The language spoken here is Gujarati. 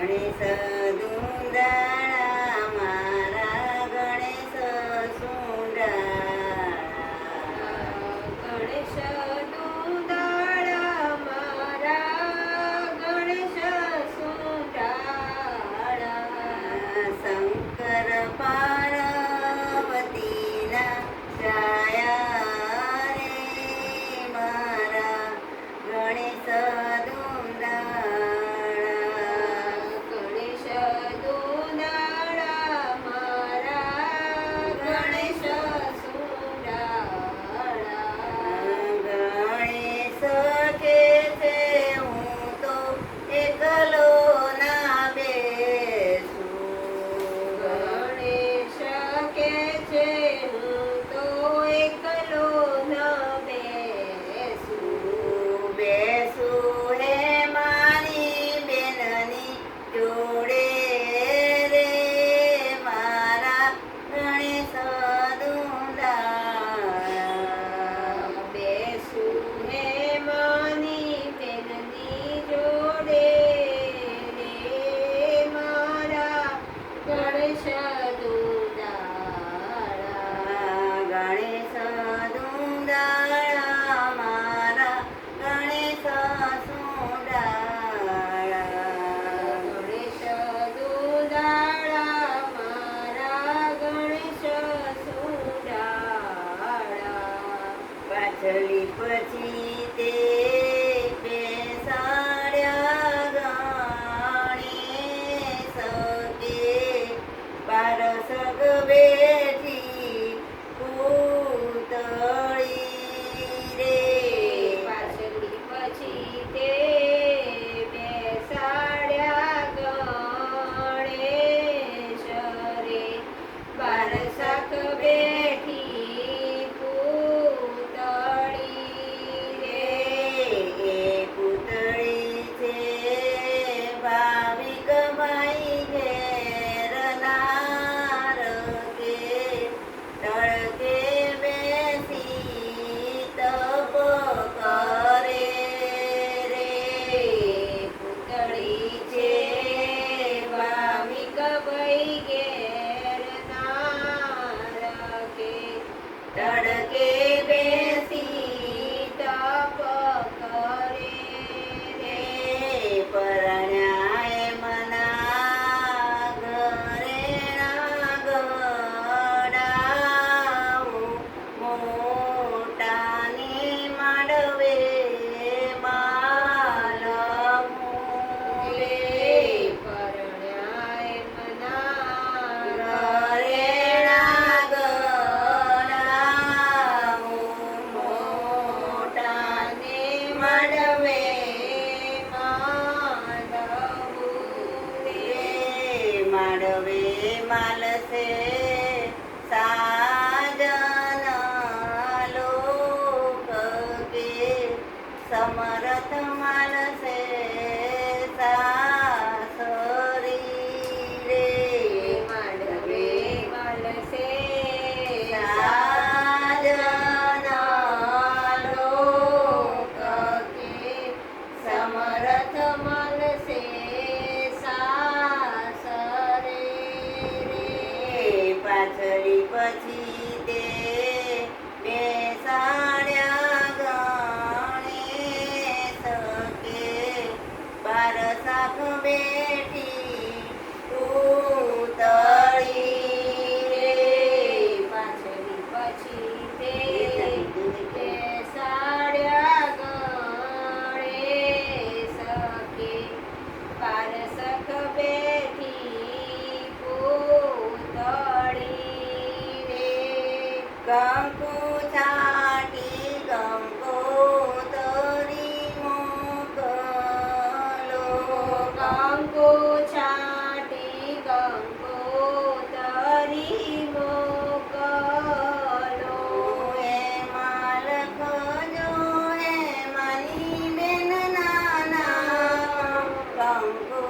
ગણેશ દુંદાળા મારા ગણેશ સુંદરા ગણેશ દુંદાળા મારા ગણેશ સુંદરા શંકર પાર્વતીના છાયા રે મારા ગણેશ દુંદાળા ગણેશ દુંદાળા મારા ગણેશ સુંદરા ગણેશ કે છે હું તો એકલો ના બેસું ગણેશ કે છે હું તો એકલો ન બેસું બેસું હે મારી બેનની જોડે રે મારા ગણેશ દુંદાળા બેસું હે માની બેનની જોડે રે મારા ગણેશ દુંદાળા ગણેશ દુંદાળા મારા ગણેશ સુંદાળા ગણેશ દુંદાળા મારા ગણેશ સુંદાળા પાછલી પછી તે બેસાડ્યા ગણેશ કે બારસ બેઠી પૂતળી રે પાછલી પછી તે બેસાડ્યા ગણેશ રે બારસક બેઠી પૂતળી રે એ પૂતળી છે ભાવિક ભાઈ ઘેરનાર કે તડકે બેસી તપ કરે રે પૂતળી છે ભાવિક ભાઈ ઘેરનાર કે તડકે બેસી તપ કરે રે પરણ્યાએ મના ઘરેણા ગડાવું મોટાની માંડવે માલવું લે પરણ્યાય મના ઘરેણા ગડાવું મોટાને માંડવે માંડવે માલસે સાજન લોક કે સમરથ માલસે સાસરી રે માંડવે માલસે સાજન લોક કે સમરથ માલસે સાસરે રે પાછળી પછી તે બેસાડ્યા ગણેશ કે બાર શાખ બેઠી પૂતળી રે પાછળી પછી તે બેસાડ્યા ગણેશ કે પારસક બેઠી પૂતળી રે કંકુ છાટી કંકોતરી મોકલો કંકુ છાટી કંકોતરી મોકલો હે માલખજો હે મારી બેન નાના કંકુ